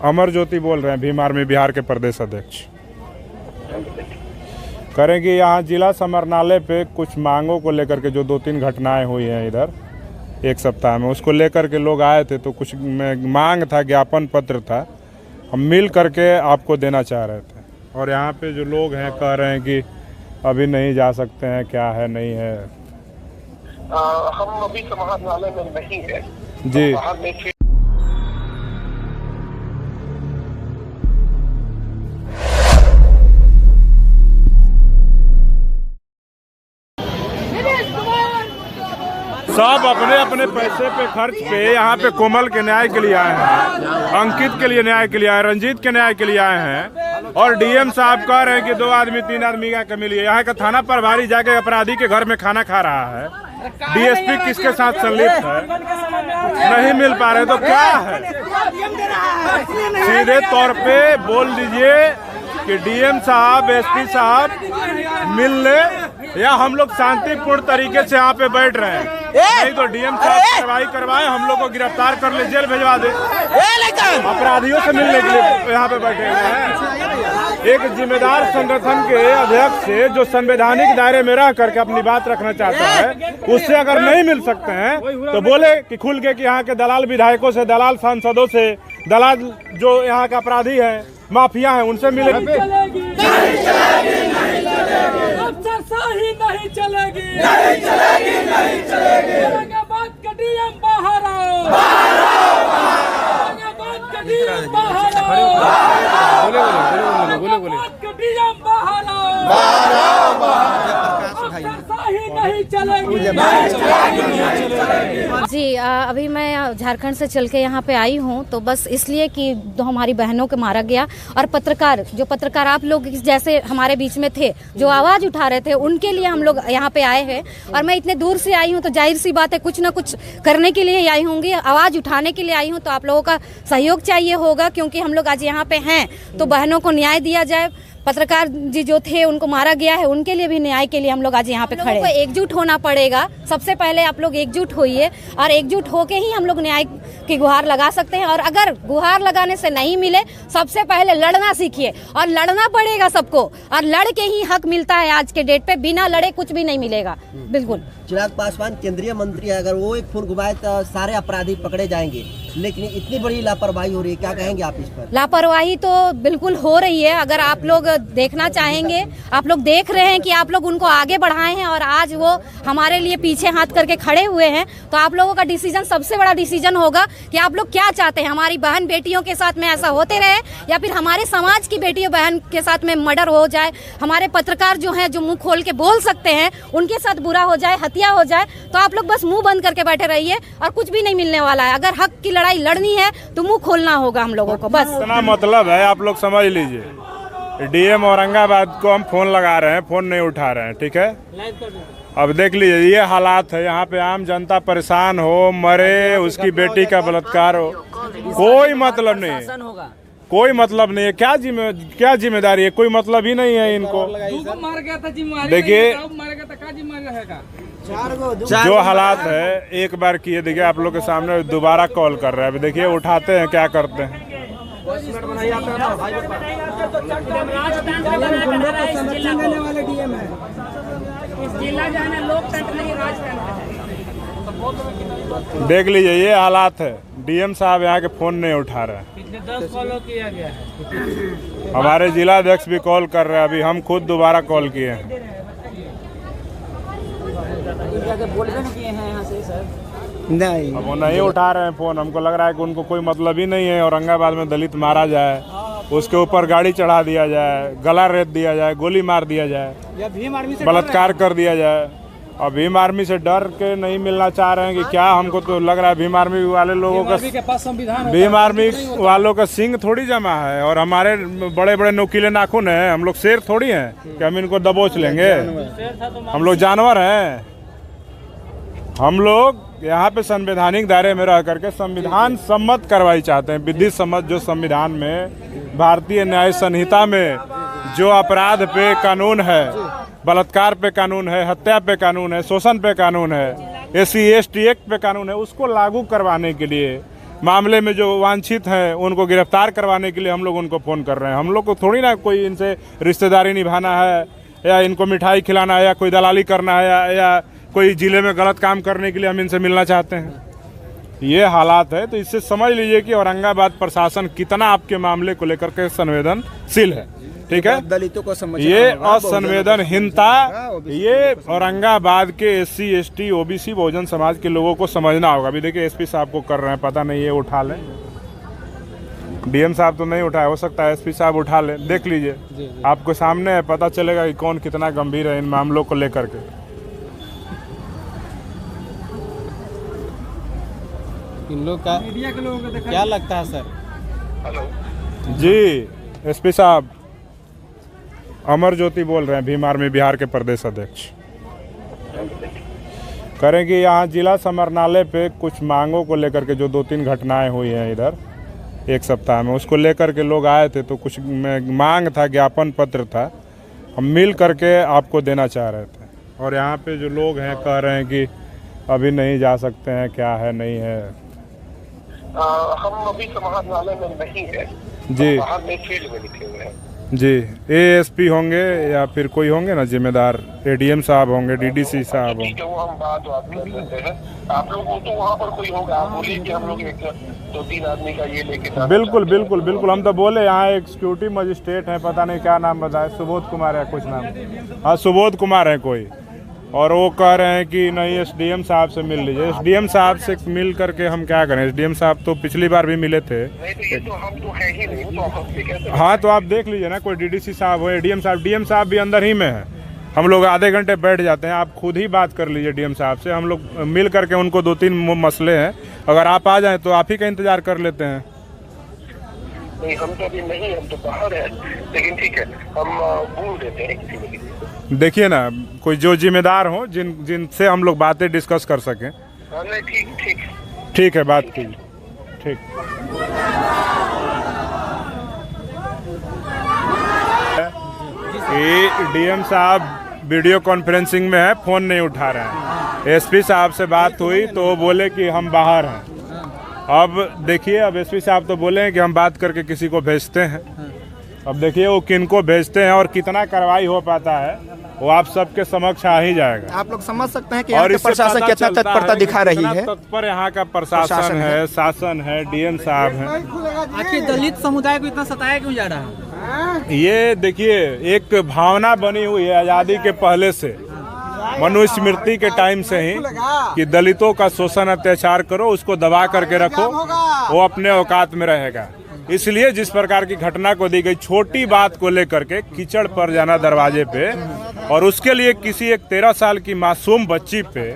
अमर ज्योति बोल रहे हैं, भीम आर्मी बिहार के प्रदेश अध्यक्ष। करें कि यहाँ जिला समरनालय पे कुछ मांगों को लेकर के जो 2-3 घटनाएं हुई हैं इधर एक सप्ताह में, उसको लेकर के लोग आए थे, तो कुछ मांग था, ज्ञापन पत्र था, हम मिल करके आपको देना चाह रहे थे। और यहाँ पे जो लोग हैं कह रहे हैं कि अभी नहीं जा सकते हैं, क्या है नहीं है। हम अभी समरनालय में नहीं है जी। सब अपने अपने पैसे पे खर्च पे यहाँ पे कोमल के न्याय के लिए आए हैं, अंकित के लिए न्याय के लिए आए, रंजीत के न्याय के लिए आए हैं। और डीएम साहब कह रहे हैं कि 2 आदमी 3 आदमी का कमी लिए। यहाँ का थाना प्रभारी जाके अपराधी के घर में खाना खा रहा है। डीएसपी किसके साथ संलिप्त है, नहीं मिल पा रहे, तो क्या है? सीधे तौर पे बोल दीजिए कि डीएम साहब, एसपी साहब मिल ले, या हम लोग शांतिपूर्ण तरीके से यहाँ पे बैठ रहे हैं। नहीं तो डीएम साहब कार्रवाई करवाए, हम लोग को गिरफ्तार कर ले, जेल भिजवा दे। अपराधियों से मिलने के लिए यहाँ पे बैठे हुए हैं। एक जिम्मेदार संगठन के अध्यक्ष से जो संवैधानिक दायरे में रह करके अपनी बात रखना चाहता है, उससे अगर नहीं मिल सकते हैं तो बोले कि खुल के कि यहाँ के दलाल विधायकों से, दलाल सांसदों से, दलाल जो यहाँ का अपराधी है, माफिया है, उनसे मिले। नहीं चलेगी, नहीं चलेगी, नहीं चलेगी, नहीं चलेगी। औरंगाबाद का डीएम बाहर आओ, औरंगाबाद का डीएम बाहर आओ, औरंगाबाद का डीएम बाहर आओ, नहीं चलेगी, नहीं चलेगी। जी अभी मैं झारखंड से चल के यहाँ पे आई हूँ, तो बस इसलिए कि 2 हमारी बहनों को मारा गया, और पत्रकार आप लोग जैसे हमारे बीच में थे, जो आवाज़ उठा रहे थे, उनके लिए हम लोग यहाँ पे आए हैं। और मैं इतने दूर से आई हूँ, तो जाहिर सी बात है कुछ ना कुछ करने के लिए आई होंगी, आवाज़ उठाने के लिए आई हूँ। तो आप लोगों का सहयोग चाहिए होगा, क्योंकि हम लोग आज यहाँ पे हैं, तो बहनों को न्याय दिया जाए। पत्रकार जी जो थे उनको मारा गया है, उनके लिए भी न्याय के लिए हम लोग आज यहाँ पे खड़े हैं। एकजुट होना पड़ेगा, सबसे पहले आप लोग एकजुट होइए, और एकजुट होके ही हम लोग न्याय की गुहार लगा सकते हैं। और अगर गुहार लगाने से नहीं मिले, सबसे पहले लड़ना सीखिए, और लड़ना पड़ेगा सबको, और लड़ के ही हक मिलता है आज के डेट पे, बिना लड़े कुछ भी नहीं मिलेगा। बिल्कुल। चिराग पासवान केंद्रीय मंत्री है, अगर वो एक फोन घुमाए तो सारे अपराधी पकड़े जाएंगे, लेकिन इतनी बड़ी लापरवाही हो रही है, क्या कहेंगे आप इस पर? लापरवाही तो बिल्कुल हो रही है। अगर आप लोग देखना चाहेंगे, आप लोग देख रहे हैं कि आप लोग उनको आगे बढ़ाए हैं, और आज वो हमारे लिए पीछे हाथ करके खड़े हुए हैं, तो आप लोगों का डिसीजन सबसे बड़ा डिसीजन होगा कि आप लोग क्या चाहते हैं। हमारी बहन बेटियों के साथ में ऐसा होते रहे, या फिर हमारे समाज की बेटियों बहन के साथ में मर्डर हो जाए, हमारे पत्रकार जो हैं, जो मुंह खोल के बोल सकते हैं, उनके साथ बुरा हो जाए, हत्या हो जाए, तो आप लोग बस मुंह बंद करके बैठे रहिए, और कुछ भी नहीं मिलने वाला है। अगर हक की लड़ाई लड़नी है तो मुंह खोलना होगा हम लोगों को, बस इतना मतलब है। आप लोग समझ लीजिए, डीएम औरंगाबाद को हम फोन लगा रहे हैं, फोन नहीं उठा रहे हैं, ठीक है। अब देख लीजिए ये हालात है, यहाँ पे आम जनता परेशान हो, मरे, उसकी बेटी का बलात्कार हो, कोई मतलब नहीं है, कोई मतलब नहीं है। क्या जिम्मेदारी है, कोई मतलब ही नहीं है इनको। देखिए जो हालात है, एक बार किए, देखिए आप लोग के सामने दोबारा कॉल कर रहे हैं, अभी देखिए उठाते हैं, क्या करते हैं। देख लीजिए ये हालात है, डीएम साहब यहाँ के फोन नहीं उठा रहे हैं। पिछले 10 कॉल किया गया है, हमारे जिला अध्यक्ष भी कॉल कर रहे हैं, अभी हम खुद दोबारा कॉल किए हैं। नहीं, अब वो नहीं उठा रहे हैं फोन। हमको लग रहा है कि उनको कोई मतलब ही नहीं है औरंगाबाद में दलित मारा जाए, उसके ऊपर गाड़ी चढ़ा दिया जाए, गला रेत दिया जाए, गोली मार दिया जाए, बलात्कार कर दिया जाए। और भीम आर्मी से डर के नहीं मिलना चाह रहे हैं कि क्या? हमको तो लग रहा है भीम आर्मी वाले लोगों का, भीम आर्मी वालों का सिंग थोड़ी जमा है, और हमारे बड़े बड़े नुकीले नाखून हैं। हम लोग शेर थोड़ी हैं कि हम इनको दबोच लेंगे। हम लोग जानवर हैं। हम लोग यहाँ पे संवैधानिक दायरे में रह करके संविधान सम्मत कार्रवाई चाहते हैं, विधि सम्मत। जो संविधान में, भारतीय न्याय संहिता में जो अपराध पे कानून है, बलात्कार पे कानून है, हत्या पे कानून है, शोषण पे कानून है, SC ST एक्ट पे कानून है, उसको लागू करवाने के लिए मामले में जो वांछित हैं उनको गिरफ्तार करवाने के लिए हम लोग उनको फ़ोन कर रहे हैं। हम लोग को थोड़ी ना कोई इनसे रिश्तेदारी निभाना है या इनको मिठाई खिलाना है या कोई दलाली करना है या कोई जिले में गलत काम करने के लिए हम इनसे मिलना चाहते हैं। ये हालात है, तो इससे समझ लीजिए कि औरंगाबाद प्रशासन कितना आपके मामले को लेकर के संवेदनशील है। ठीक है, दलितों को समझ ये असंवेदनहीनता ये औरंगाबाद के SC ST OBC Bahujan Samaj के लोगों को समझना होगा। अभी देखिए SP साहब को कर रहे हैं, पता नहीं ये उठा लें। DM साहब तो नहीं उठाए, हो सकता है SP साहब उठा लें। देख लीजिए, आपको सामने है, पता चलेगा कि कौन कितना गंभीर है इन मामलों को लेकर के। इन लोग का मीडिया के लोगों को क्या लगता है सर? हेलो जी SP साहब, अमर ज्योति बोल रहे हैं, भीम आर्मी बिहार के प्रदेश अध्यक्ष। करें कि यहाँ जिला समरनालय पे कुछ मांगों को लेकर के जो 2-3 घटनाएं हुई हैं इधर एक सप्ताह में, उसको लेकर के लोग आए थे, तो कुछ मांग था, ज्ञापन पत्र था, हम मिल करके आपको देना चाह रहे थे। और यहाँ पे जो लोग हैं कह रहे हैं कि अभी नहीं जा सकते हैं, क्या है नहीं है। हम अभी समाहरणालय में नहीं है जी, बाहर में फील्ड में निकले हुए हैं जी। ASP होंगे या फिर कोई होंगे ना जिम्मेदार, ADM साहब होंगे, DDC साहब होंगे। ठीक है, वो हम बात कर लेते हैं। आप लोगों तो वहाँ पर कोई होगा, आप बोलिए कि हम लोग 1-2-3 आदमी का ये लेके बिल्कुल बिल्कुल बिल्कुल, हम तो बोले यहाँ एक सिक्योरिटी मजिस्ट्रेट है, पता नहीं क्या नाम बताए, सुबोध कुमार है कुछ नाम, हाँ सुबोध कुमार है कोई, और वो कह रहे हैं कि नहीं SDM साहब से मिल लीजिए। SDM साहब से मिल करके हम क्या करें? SDM साहब तो पिछली बार भी मिले थे। नहीं तो ये तो हम तो है ही नहीं, तो हमसे कैसे? हाँ, तो आप देख लीजिए ना, कोई DDC साहब हो, ADM साहब, DM साहब भी अंदर ही में है। हम लोग आधे घंटे बैठ जाते हैं, आप खुद ही बात कर लीजिए DM साहब से। हम लोग मिल करके उनको 2-3 मसले हैं, अगर आप आ जाएं तो आप ही का इंतजार कर लेते हैं। नहीं, हम तो अभी नहीं, हम तो बाहर है, लेकिन ठीक है, हम बोल देते हैं किसी में। देखिए ना, कोई जो जिम्मेदार हो, जिनसे हम लोग बातें डिस्कस कर सकें। नहीं, ठीक ठीक है, बात कीजिए। ठीक, DM साहब वीडियो कॉन्फ्रेंसिंग में है, फ़ोन नहीं उठा रहे हैं। SP साहब से बात हुई तो वो बोले कि हम बाहर हैं। अब देखिए, अब SP साहब तो बोले हैं कि हम बात करके किसी को भेजते हैं। अब देखिए वो किनको भेजते हैं और कितना कार्रवाई हो पाता है, वो आप सबके समक्ष आ ही जाएगा। आप लोग समझ सकते हैं कि यहाँ के प्रशासन कितना तत्परता दिखा रही है। तत्पर यहाँ का प्रशासन है, शासन है, DM साहब है। आखिर दलित समुदाय को इतना सताया क्यों जा रहा है? ये देखिए, एक भावना बनी हुई है आज़ादी के पहले से, मनुस्मृति के टाइम से ही, कि दलितों का शोषण अत्याचार करो, उसको दबा करके रखो, वो अपने औकात में रहेगा। इसलिए जिस प्रकार की घटना को दी गई, छोटी बात को लेकर के कीचड़ पर जाना दरवाजे पे, और उसके लिए किसी एक 13 साल की मासूम बच्ची पे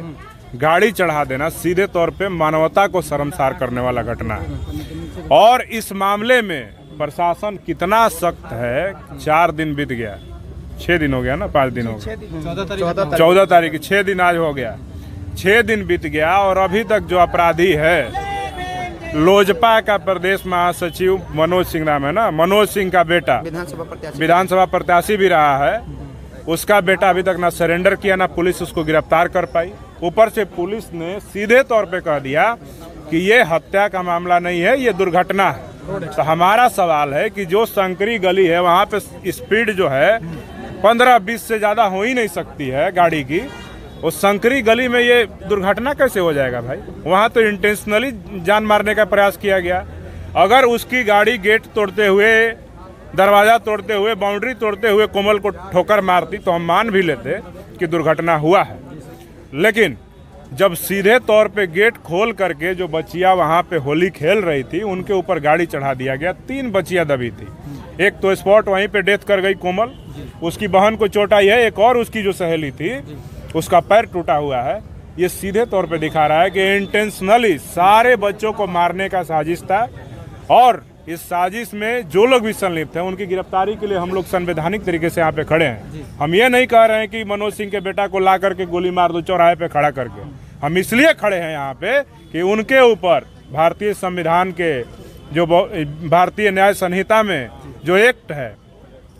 गाड़ी चढ़ा देना, सीधे तौर पे मानवता को शर्मसार करने वाला घटना है। और इस मामले में प्रशासन कितना सख्त है, 4 दिन बीत गया, 6 दिन हो गया ना, 5 दिन हो गया, 14 तारीख, 6 दिन आज हो गया, 6 दिन बीत गया, और अभी तक जो अपराधी है, लोजपा का प्रदेश महासचिव मनोज सिंह नाम है ना, मनोज सिंह का बेटा विधानसभा प्रत्याशी भी रहा है, उसका बेटा अभी तक ना सरेंडर किया, ना पुलिस उसको गिरफ्तार कर पाई। ऊपर से पुलिस ने सीधे तौर पे कह दिया कि ये हत्या का मामला नहीं है, ये दुर्घटना है। तो हमारा सवाल है कि जो संकरी गली है, वहाँ पे स्पीड जो है 15-20 से ज़्यादा हो ही नहीं सकती है गाड़ी की, उस संकरी गली में ये दुर्घटना कैसे हो जाएगा भाई? वहाँ तो इंटेंशनली जान मारने का प्रयास किया गया। अगर उसकी गाड़ी गेट तोड़ते हुए, दरवाजा तोड़ते हुए, बाउंड्री तोड़ते हुए कोमल को ठोकर मारती तो हम मान भी लेते कि दुर्घटना हुआ है। लेकिन जब सीधे तौर पे गेट खोल करके जो बच्चियां वहाँ पे होली खेल रही थी, उनके ऊपर गाड़ी चढ़ा दिया गया, 3 बच्चियां दबी थी। एक तो स्पॉट वहीं पे डेथ कर गई कोमल, उसकी बहन को चोट आई है, एक और उसकी जो सहेली थी उसका पैर टूटा हुआ है। ये सीधे तौर पे दिखा रहा है कि इंटेंशनली सारे बच्चों को मारने का साजिश था, और इस साजिश में जो लोग भी संलिप्त हैं उनकी गिरफ्तारी के लिए हम लोग संवैधानिक तरीके से यहाँ पे खड़े हैं। हम ये नहीं कह रहे हैं कि मनोज सिंह के बेटा को ला करके गोली मार दो चौराहे पे खड़ा करके। हम इसलिए खड़े हैं यहाँ पे कि उनके ऊपर भारतीय संविधान के जो भारतीय न्याय संहिता में जो एक्ट है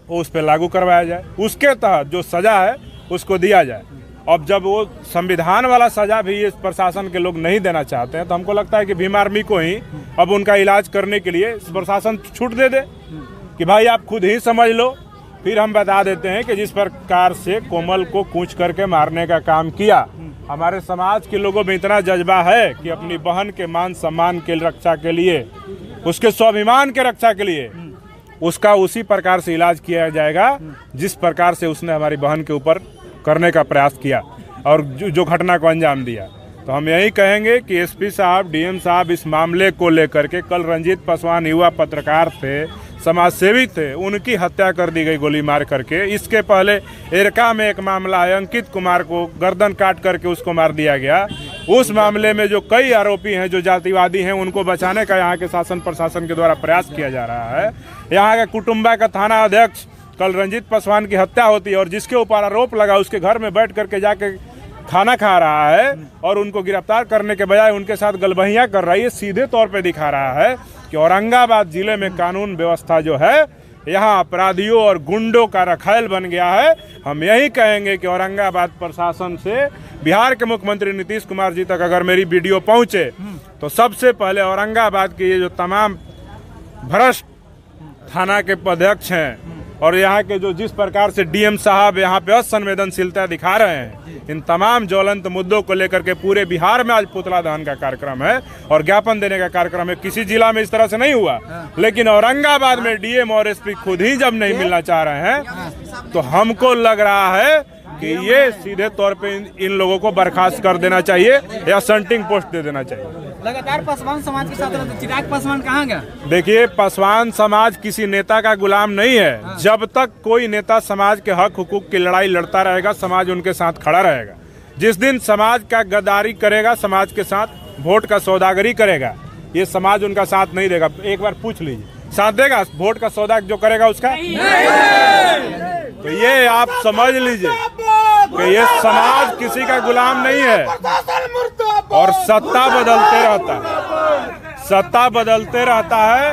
वो उस पर लागू करवाया जाए, उसके तहत जो सजा है उसको दिया जाए। अब जब वो संविधान वाला सजा भी इस प्रशासन के लोग नहीं देना चाहते हैं, तो हमको लगता है कि भीम आर्मी को ही अब उनका इलाज करने के लिए प्रशासन छूट दे दे कि भाई आप खुद ही समझ लो। फिर हम बता देते हैं कि जिस प्रकार से कोमल को कूच करके मारने का काम किया, हमारे समाज के लोगों में इतना जज्बा है कि अपनी बहन के मान सम्मान के रक्षा के लिए, उसके स्वाभिमान के रक्षा के लिए उसका उसी प्रकार से इलाज किया जाएगा जिस प्रकार से उसने हमारी बहन के ऊपर करने का प्रयास किया और जो घटना को अंजाम दिया। तो हम यही कहेंगे कि एसपी साहब, डीएम साहब इस मामले को लेकर के, कल रंजीत पासवान युवा पत्रकार थे, समाज सेवी थे, उनकी हत्या कर दी गई गोली मार करके। इसके पहले एरका में एक मामला है, अंकित कुमार को गर्दन काट करके उसको मार दिया गया। उस मामले में जो कई आरोपी हैं जो जातिवादी हैं, उनको बचाने का यहाँ के शासन प्रशासन के द्वारा प्रयास किया जा रहा है। यहाँ के कुटुम्बा का थाना अध्यक्ष कल रंजीत पासवान की हत्या होती है और जिसके ऊपर आरोप लगा उसके घर में बैठ करके जाके खाना खा रहा है और उनको गिरफ्तार करने के बजाय उनके साथ गलबहियां कर रहा है। ये सीधे तौर पे दिखा रहा है कि औरंगाबाद जिले में कानून व्यवस्था जो है यहाँ अपराधियों और गुंडों का रखैल बन गया है। हम यही कहेंगे कि औरंगाबाद प्रशासन से बिहार के मुख्यमंत्री नीतीश कुमार जी तक अगर मेरी वीडियो पहुंचे तो सबसे पहले औरंगाबाद के ये जो तमाम भ्रष्ट थाना के अध्यक्ष हैं और यहाँ के जो जिस प्रकार से डीएम साहब यहाँ पे असंवेदनशीलता दिखा रहे हैं, इन तमाम ज्वलंत मुद्दों को लेकर के पूरे बिहार में आज पुतला दहन का कार्यक्रम है और ज्ञापन देने का कार्यक्रम है। किसी जिला में इस तरह से नहीं हुआ, लेकिन औरंगाबाद में डीएम और एसपी खुद ही जब नहीं मिलना चाह रहे हैं तो हमको लग रहा है कि ये सीधे तौर पे इन लोगों को बर्खास्त कर देना चाहिए या सेंटिंग पोस्ट दे देना चाहिए। लगातार पासवान समाज के साथ रहते, चिराग पासवान कहाँ गया? देखिए, पासवान समाज किसी नेता का गुलाम नहीं है। जब तक कोई नेता समाज के हक हुकूक की लड़ाई लड़ता रहेगा, समाज उनके साथ खड़ा रहेगा। जिस दिन समाज का गद्दारी करेगा, समाज के साथ वोट का सौदागरी करेगा, ये समाज उनका साथ नहीं देगा। एक बार पूछ लीजिए, साथ देगा वोट का सौदा जो करेगा उसका? तो ये आप समझ लीजिए कि ये समाज किसी का गुलाम नहीं है और सत्ता बदलते रहता है, सत्ता बदलते रहता है।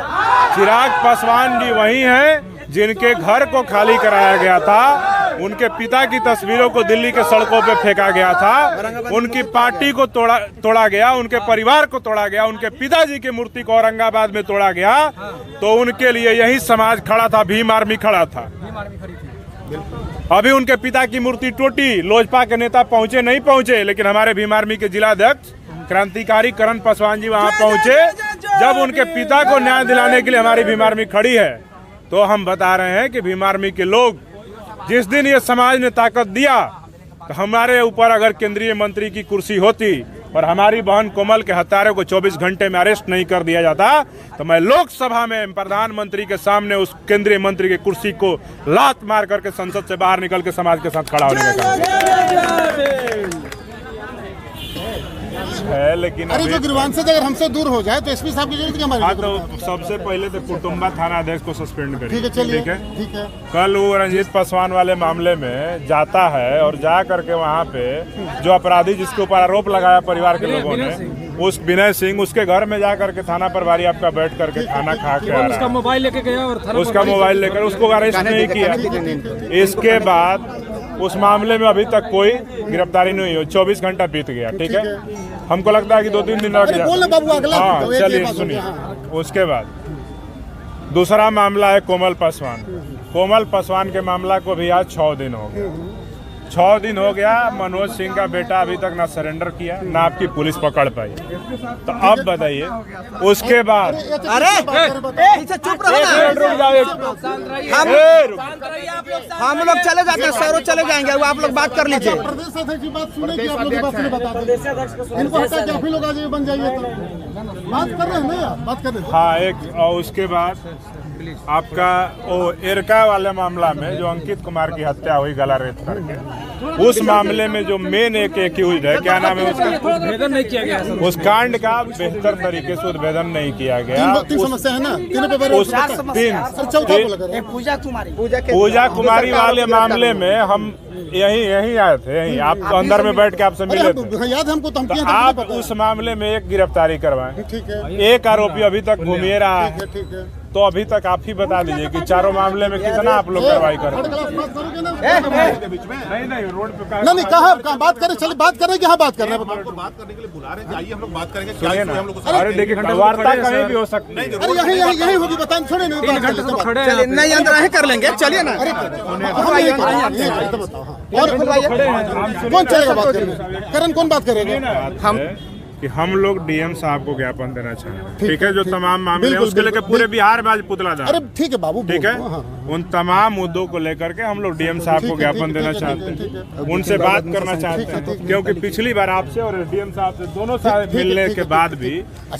चिराग पासवान जी वही हैं जिनके घर को खाली कराया गया था, उनके पिता की तस्वीरों को दिल्ली के सड़कों पे फेंका गया था, उनकी पार्टी को तोड़ा गया, उनके परिवार को तोड़ा गया, उनके पिताजी की मूर्ति को औरंगाबाद में तोड़ा गया। तो उनके लिए यही समाज खड़ा था, भीम आर्मी खड़ा था। अभी उनके पिता की मूर्ति टूटी, लोजपा के नेता पहुंचे नहीं पहुंचे, लेकिन हमारे भीम आर्मी के जिला अध्यक्ष क्रांतिकारी करण पासवान जी वहां पहुंचे। जब उनके पिता को न्याय दिलाने के लिए हमारी भीम आर्मी खड़ी है, तो हम बता रहे हैं कि भीम आर्मी के लोग, जिस दिन ये समाज ने ताकत दिया, तो हमारे ऊपर अगर केंद्रीय मंत्री की कुर्सी होती और हमारी बहन कोमल के हत्यारों को 24 घंटे में अरेस्ट नहीं कर दिया जाता, तो मैं लोकसभा में प्रधानमंत्री के सामने उस केंद्रीय मंत्री की कुर्सी को लात मार करके संसद से बाहर निकल के समाज के साथ खड़ा होने का है। लेकिन अरे जो गिरवांसद अगर हमसे दूर हो जाए तो एसपी साहब की जरूरत क्या हमारी? हाँ, तो सबसे पहले तो कुटुम्बा थाना अध्यक्ष को सस्पेंड करिए। ठीक है, चलिए, ठीक है। कल वो रंजीत पासवान वाले मामले में जाता है और जा करके वहाँ पे जो अपराधी जिसके ऊपर आरोप लगाया परिवार के लोगों ने, उस विनय सिंह, उसके घर में जा करके थाना प्रभारी आपका बैठ करके खाना खा के आ रहा है। उसका मोबाइल लेके गया और उसका मोबाइल लेकर उसको अरेस्ट नहीं किया। इसके बाद उस मामले में अभी तक कोई गिरफ्तारी नहीं हुई। 24 घंटा बीत गया। ठीक है, हमको लगता है कि 2-3 दिन लग जाए। हाँ, चलिए सुनिए। उसके बाद दूसरा मामला है कोमल पासवान। कोमल पासवान के मामला को भी आज 6 दिन हो गया। 6 दिन हो गया। मनोज सिंह का बेटा अभी तक ना सरेंडर किया, ना आपकी पुलिस पकड़ पाई। तो अब बताइए उसके बाद। अरे चुप रहो, हम लोग चले जाते हैं, सौरव चले जाएंगे, वो आप लोग बात कर लीजिए। प्रदेश अध्यक्ष की बात सुने कि आप लोग बात सुने, बता दें इनको हटा के आप ही लोग आज बन जाइए। तो बात कर रहे हैं ना, बात कर रहे हैं। हाँ, एक और उसके बाद आपका वो एरका वाले मामला में जो अंकित कुमार की हत्या हुई गला रेत करके, उस मामले में जो मेन एक एक्यूज है, क्या नाम है उसका, उद्भेदन नहीं किया गया। उस कांड का बेहतर तरीके से उद्भेदन नहीं किया गया। तीन समस्या है ना, पूजा कुमारी वाले मामले में हम यहीं आए थे, यहीं आप अंदर में बैठ के आपसे अरे मिले थे। हम- याद है हमको, तो हम तो किए थे, आप हमको पता उस मामले में एक गिरफ्तारी करवाएं, ठीक है, एक आरोपी अभी तक घूमिए रहा ठीक है, है, ठीक है। तो अभी तक आप ही बता दीजिए कि चारों मामले में कितना आप लोग कार्रवाई कर रहे थर्ड हैं। क्लास बात करोगे ना? नहीं रोड पे नहीं कहाँ बात करें, चलिए बात करें कि हाँ बात कर रहे हैं, बताओ। बात करने के लिए बुला रहे हैं, जाइए हम लोग बात करेंगे। सुनिए ना, हम लोग अरे देखिए वार्ता कहीं भी हो सकती है। अरे यही होगी, बताएं, छोड़े नहीं, बात कर लेते हैं। चलिए नहीं अंदर आए कर लेंगे, चलिए ना। अरे हम यही करें, बताओ, हाँ। और कौन चलेगा बात करने? करण कौन बात करेगा? हम कि हम लोग डीएम साहब को ज्ञापन देना चाहेंगे, ठीक है, जो तमाम मामले हैं उसके लेकर पूरे बिहार में आज पुतला डाल। अरे ठीक है बाबू, ठीक है, बोलो, हाँ। उन तमाम मुद्दों को लेकर के हम लोग डीएम साहब को ज्ञापन देना चाहते हैं, उनसे बात करना चाहते हैं, क्योंकि पिछली बार आपसे और डीएम साहब से दोनों साथ मिलने के बाद भी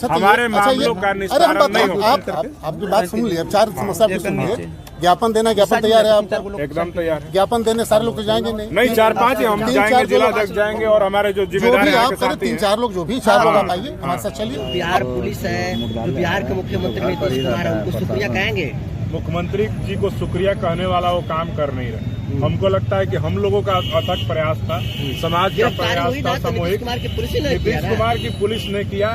हमारे मामलों का निस्तारण नहीं हो। आपकी बात सुन ली, अब 4 समस्या आपको सुनिए। ज्ञापन देना, ज्ञापन तैयार है आपका? एकदम तैयार है। ज्ञापन देने सारे लोग तो जाएंगे नहीं, 4-5 ही हम जाएंगे, जिला अध्यक्ष जाएंगे और हमारे जो जो जिम्मेदार भी हैं आप के करें, साथी हैं। 3-4 लोग, जो भी 4 लोग आप आइए हमारे साथ चलिए। बिहार पुलिस है, जो बिहार के मुख्यमंत्री नीतीश कुमार है, उनको शुक्रिया कहेंगे? मुख्यमंत्री जी को शुक्रिया कहने वाला वो काम कर नहीं रहे। हमको लगता है कि हम लोगों का अथक प्रयास था, समाज का प्रयास था, सामूहिक। नीतीश कुमार की पुलिस ने किया,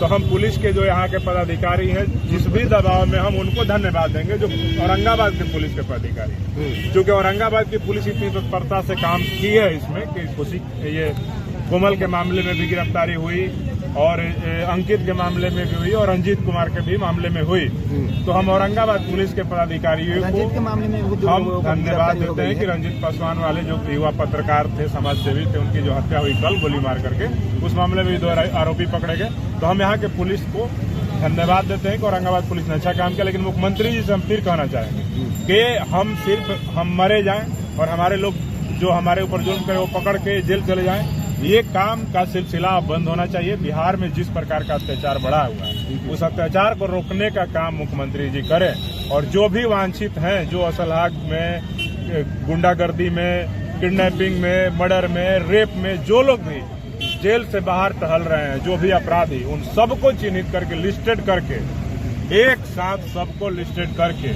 तो हम पुलिस के जो यहाँ के पदाधिकारी हैं, जिस भी दबाव में, हम उनको धन्यवाद देंगे जो औरंगाबाद के पुलिस के पदाधिकारी हैं। क्योंकि औरंगाबाद की पुलिस इतनी तत्परता से काम की है इसमें कि खुशी ये कोमल के मामले में भी गिरफ्तारी हुई और अंकित के मामले में भी हुई और रंजीत कुमार के भी मामले में हुई। तो हम औरंगाबाद पुलिस के पदाधिकारियों को हम धन्यवाद देते हैं कि रंजीत पासवान वाले जो युवा पत्रकार थे, समाजसेवी थे, उनकी जो हत्या हुई कल गोली मार करके, उस मामले में भी 2 आरोपी पकड़े गए। तो हम यहाँ के पुलिस को धन्यवाद देते हैं कि औरंगाबाद पुलिस ने अच्छा काम किया। लेकिन मुख्यमंत्री जी से हम फिर कहना चाहेंगे कि हम मरे जाएं और हमारे लोग जो हमारे ऊपर जुल्म करे वो पकड़ के जेल चले जाएं। ये काम का सिलसिला अब बंद होना चाहिए। बिहार में जिस प्रकार का अत्याचार बढ़ा हुआ है, उस अत्याचार को रोकने का काम मुख्यमंत्री जी करें। और जो भी वांछित हैं, जो असलहाक में, गुंडागर्दी में, किडनैपिंग में, मर्डर में, रेप में, जो लोग भी जेल से बाहर टहल रहे हैं, जो भी अपराधी, उन सबको चिन्हित करके, लिस्टेड करके, एक साथ सबको लिस्टेड करके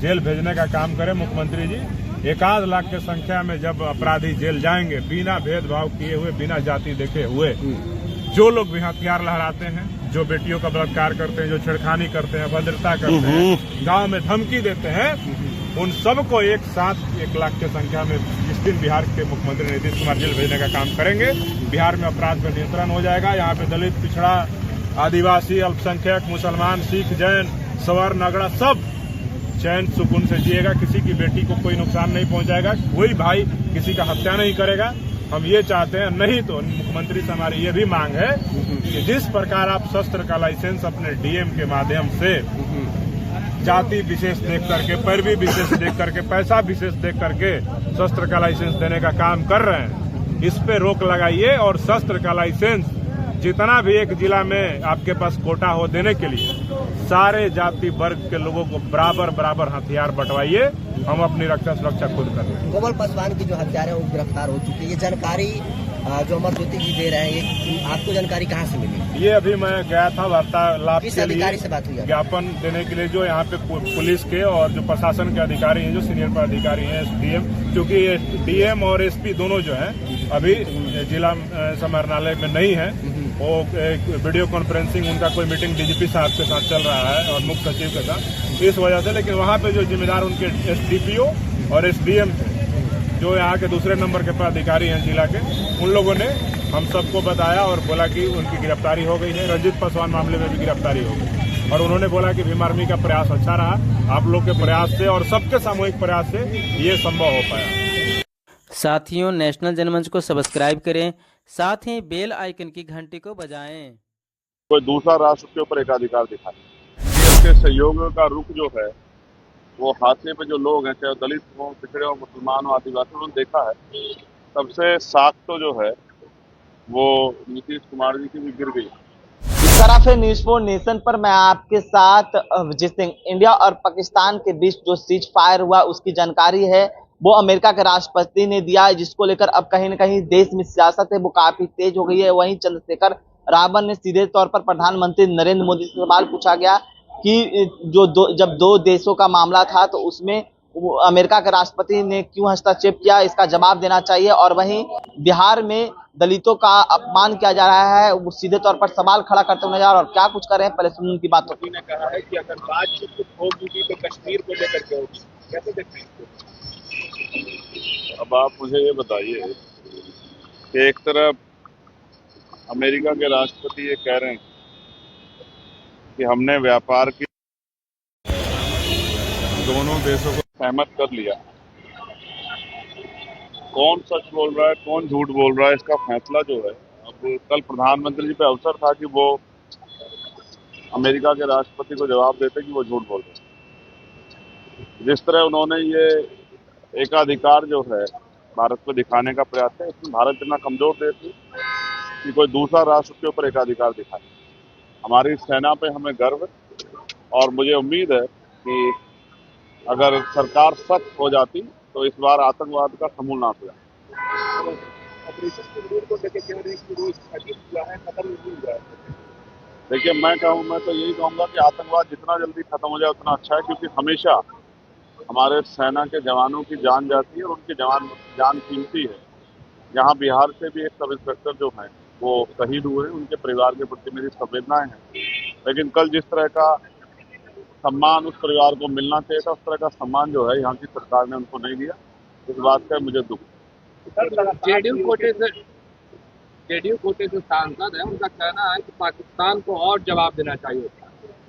जेल भेजने का काम करें मुख्यमंत्री जी। 1 लाख की संख्या में जब अपराधी जेल जाएंगे, बिना भेदभाव किए हुए, बिना जाति देखे हुए, जो लोग भी हथियार लहराते हैं, जो बेटियों का बलात्कार करते हैं, जो छेड़खानी करते हैं, अभद्रता करते हैं, गांव में धमकी देते हैं, उन सबको एक साथ 1 लाख की संख्या में जिस दिन बिहार के मुख्यमंत्री नीतीश कुमार जेल भेजने का काम करेंगे, बिहार में अपराध पर नियंत्रण हो जाएगा। यहाँ पे दलित, पिछड़ा, आदिवासी, अल्पसंख्यक, मुसलमान, सिख, जैन, सवर्ण, नगड़ा सब चैन सुकून से जिएगा। किसी की बेटी को कोई नुकसान नहीं पहुंचाएगा, कोई भाई किसी का हत्या नहीं करेगा। हम ये चाहते हैं। नहीं तो मुख्यमंत्री से हमारी ये भी मांग है कि जिस प्रकार आप शस्त्र का लाइसेंस अपने डीएम के माध्यम से जाति विशेष देख करके, पैरवी विशेष देख करके, पैसा विशेष देख करके शस्त्र का लाइसेंस देने का काम कर रहे हैं, इस पे रोक लगाइए और शस्त्र का लाइसेंस जितना भी एक जिला में आपके पास कोटा हो देने के लिए सारे जाति वर्ग के लोगों को बराबर हथियार बंटवाइए। हम अपनी रक्षा सुरक्षा खुद कर रहे हैं। कोमल पासवान की जो हत्यारे हैं वो गिरफ्तार हो चुकी है। ये जानकारी जो अमर ज्योति जी दे रहे हैं, ये आपको जानकारी कहाँ से मिली? ये अभी मैं गया था वार्तालाप किस के अधिकारी लिए से बात हुई? ज्ञापन देने के लिए, जो यहाँ पे पुलिस के और जो प्रशासन के अधिकारी हैं, जो सीनियर पदाधिकारी हैं, डीएम, क्योंकि डीएम और एसपी दोनों जो हैं अभी जिला समाहरणालय में नहीं है। वो एक वीडियो कॉन्फ्रेंसिंग उनका कोई मीटिंग डीजीपी साहब के साथ चल रहा है और मुख्य सचिव के साथ, इस वजह से। लेकिन वहाँ पे जो जिम्मेदार उनके एसडीपीओ और एसडीएम थे, जो यहाँ के दूसरे नंबर के पदाधिकारी हैं जिला के, उन लोगों ने हम सबको बताया और बोला कि उनकी गिरफ्तारी हो गई है। रंजीत पासवान मामले में भी गिरफ्तारी हो गई और उन्होंने बोला कि भीम आर्मी का प्रयास अच्छा रहा। आप लोग के प्रयास से और सबके सामूहिक प्रयास से ये संभव हो पाया। साथियों, नेशनल जनमंच को सब्सक्राइब करें, साथ ही बेल आइकन की घंटी को बजाएं। कोई दूसरा राष्ट्र के ऊपर एकाधिकार दिखाए। देश के सहयोग का रुख जो है वो हाशिए पे जो लोग हैं, चाहे दलित हो, पिछड़े हो, मुसलमान हो, आदिवासी, उन्होंने देखा है। सबसे साख तो जो है वो नीतीश कुमार जी की भी गिर गई। इस तरह से न्यूज़ फॉर नेशन पर मैं आपके साथ जिस दिन इंडिया और पाकिस्तान के बीच जो सीज फायर हुआ उसकी जानकारी है वो अमेरिका के राष्ट्रपति ने दिया है, जिसको लेकर अब कहीं न कहीं देश में सियासत है वो काफी तेज हो गई है। वहीं चंद्रशेखर रावण ने सीधे तौर पर प्रधानमंत्री नरेंद्र मोदी से सवाल पूछा गया कि जब दो देशों का मामला था तो उसमें अमेरिका के राष्ट्रपति ने क्यों हस्तक्षेप किया, इसका जवाब देना चाहिए। और वहीं बिहार में दलितों का अपमान किया जा रहा है, वो सीधे तौर पर सवाल खड़ा करते हुए नजर आ रहे हैं। और क्या कुछ कर रहे हैं, पहले सुन उनकी बातों को। ने कहा है कि अगर बातचीत होगी तो कश्मीर को लेकर के होगी, कैसे देखते हैं इसको? अब आप मुझे ये बताइए कि एक तरफ अमेरिका के राष्ट्रपति ये कह रहे हैं कि हमने व्यापार की दोनों देशों को सहमत कर लिया। कौन सच बोल रहा है, कौन झूठ बोल रहा है, इसका फैसला जो है, अब कल प्रधानमंत्री जी पे अवसर था कि वो अमेरिका के राष्ट्रपति को जवाब देते कि वो झूठ बोल रहे। जिस तरह उन्होंने ये एकाधिकार जो है भारत पे दिखाने का प्रयास है, इसमें भारत इतना कमजोर देश है कि कोई दूसरा राष्ट्र के ऊपर एकाधिकार दिखाए। हमारी सेना पे हमें गर्व है और मुझे उम्मीद है कि अगर सरकार सख्त हो जाती तो इस बार आतंकवाद का समूल नाश हो जाए। देखिए मैं तो यही कहूँगा कि आतंकवाद जितना जल्दी खत्म हो जाए उतना अच्छा है, क्योंकि हमेशा हमारे सेना के जवानों की जान जाती है और उनकी जान कीमती है। यहाँ बिहार से भी एक सब इंस्पेक्टर जो हैं वो शहीद हुए, उनके परिवार के प्रति मेरी संवेदनाएं हैं। लेकिन कल जिस तरह का सम्मान उस परिवार को मिलना चाहिए था, उस तरह का सम्मान जो है यहाँ की सरकार ने उनको नहीं दिया। इस बात का मुझे दुख है। जेडीयू कोटे जो सांसद है उनका कहना है कि पाकिस्तान को और जवाब देना चाहिए।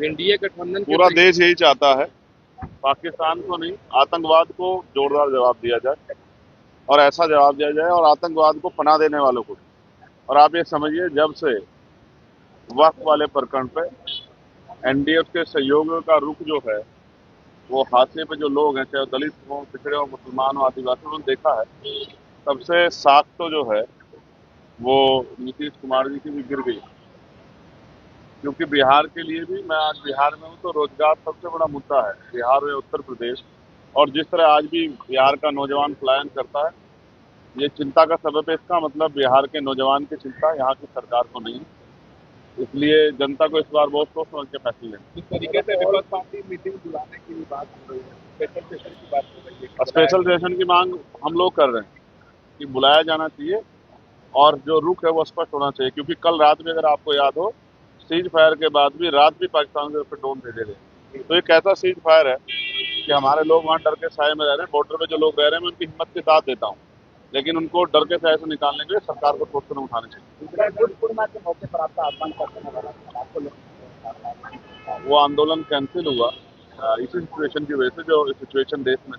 एनडीए गठबंधन पूरा देश यही चाहता है, पाकिस्तान को नहीं, आतंकवाद को जोरदार जवाब दिया जाए और ऐसा जवाब दिया जाए, और आतंकवाद को पनाह देने वालों को। और आप ये समझिए, जब से वक्फ वाले प्रकरण पे एनडीए के सहयोगियों का रुख जो है, वो हाशिए पे जो लोग हैं, चाहे दलित हो, पिछड़े हो, मुसलमान हो, आदिवासी, उन्होंने देखा है। तब से साख तो जो है वो नीतीश कुमार जी की भी गिर गई, क्योंकि बिहार के लिए भी, मैं आज बिहार में हूँ तो रोजगार सबसे बड़ा मुद्दा है बिहार में, उत्तर प्रदेश। और जिस तरह आज भी बिहार का नौजवान पलायन करता है, ये चिंता का सबब है। इसका मतलब बिहार के नौजवान की चिंता यहाँ की सरकार को नहीं, इसलिए जनता को इस बार बहुत सोच समझ के फैसले लें। इस तरीके से विपक्ष पार्टी मीटिंग बुलाने की बात हो रही है, स्पेशल सेशन की बात हो रही है। स्पेशल सेशन की मांग हम लोग कर रहे हैं कि बुलाया जाना चाहिए और जो रुख है वो स्पष्ट होना चाहिए, क्योंकि कल रात में अगर आपको याद हो, सीज फायर के बाद भी रात भी पाकिस्तान के ऊपर ड्रोन भेजे गए। तो ये कैसा सीज फायर है कि हमारे लोग वहाँ डर के साए में रह रहे हैं। बॉर्डर पे जो लोग रह रहे हैं, मैं उनकी हिम्मत के साथ देता हूँ, लेकिन उनको डर के साए से निकालने के लिए सरकार को ठोस कदम उठाने चाहिए। वो आंदोलन कैंसिल हुआ इसी सिचुएशन की वजह से, जो सिचुएशन देश में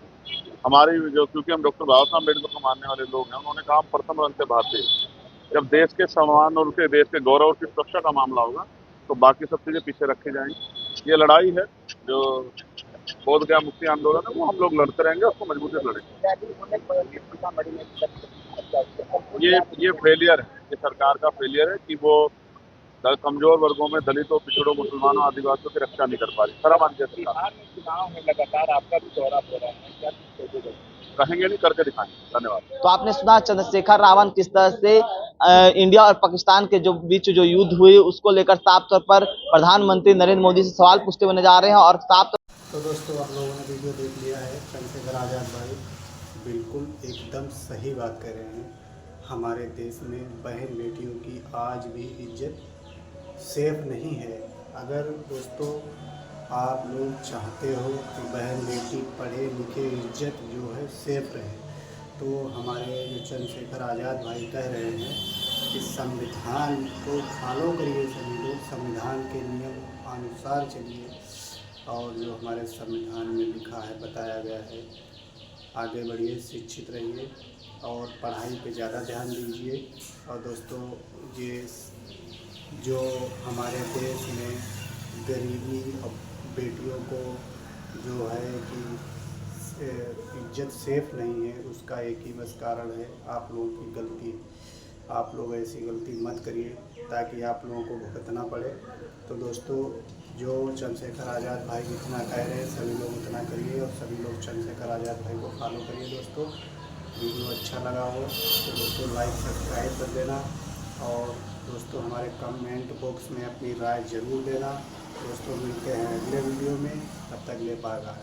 हमारी जो, क्योंकि हम डॉक्टर बाबा साहब अम्बेडकर को मानने वाले लोग हैं, उन्होंने कहा प्रथम रंग से भारतीय। जब देश के सम्मान और उसके देश के गौरव की सुरक्षा का मामला होगा तो बाकी सब चीजें पीछे रखी जाएंगी। ये लड़ाई है जो बोध गया मुक्ति आंदोलन है, वो हम लोग लड़ते रहेंगे, उसको मजबूती से लड़ेंगे। ये फेलियर है, ये सरकार का फेलियर है कि वो कमजोर वर्गों में, दलितों, पिछड़ों, मुसलमानों, आदिवासियों की रक्षा नहीं कर पा रही। शर्म आनी चाहिए। चुनाव में लगातार आपका भी दौरा हो रहा है, क्या कहेंगे नहीं, करके दिखाएंगे। धन्यवाद। तो आपने सुना चंद्रशेखर रावण किस तरह से इंडिया और पाकिस्तान के जो बीच जो युद्ध हुई उसको लेकर साफ तौर पर प्रधानमंत्री नरेंद्र मोदी से सवाल पूछते हुए नजर आ रहे हैं। और साफ तो दोस्तों, आप लोगों ने वीडियो देख लिया है। चंद्रशेखर आजाद भाई बिल्कुल एकदम सही बात कर रहे हैं। हमारे देश में बहन बेटियों की आज भी इज्जत सेफ नहीं है। अगर दोस्तों आप लोग चाहते हो कि बहन बेटी पढ़े लिखे, इज्जत जो है सेफ रहे, तो हमारे जो चंद्रशेखर आज़ाद भाई कह रहे हैं कि संविधान को फॉलो करिए, सभी लोग संविधान के नियम अनुसार चलिए, और जो हमारे संविधान में लिखा है, बताया गया है, आगे बढ़िए, शिक्षित रहिए और पढ़ाई पे ज़्यादा ध्यान दीजिए। और दोस्तों, ये जो हमारे देश में गरीबी और बेटियों को जो है कि इज्जत सेफ नहीं है, उसका एक ही बस कारण है आप लोगों की गलती। आप लोग ऐसी गलती मत करिए ताकि आप लोगों को भुगतना पड़े। तो दोस्तों, जो चंद्रशेखर आज़ाद भाई जितना कह रहे हैं सभी लोग उतना करिए और सभी लोग चंद्रशेखर आज़ाद भाई को फॉलो करिए। दोस्तों, वीडियो अच्छा लगा हो तो दोस्तों लाइक सब्सक्राइब कर देना, और दोस्तों हमारे कमेंट बॉक्स में अपनी राय ज़रूर देना। दोस्तों, मिलते हैं अगले वीडियो में, तब तक ले पाएगा।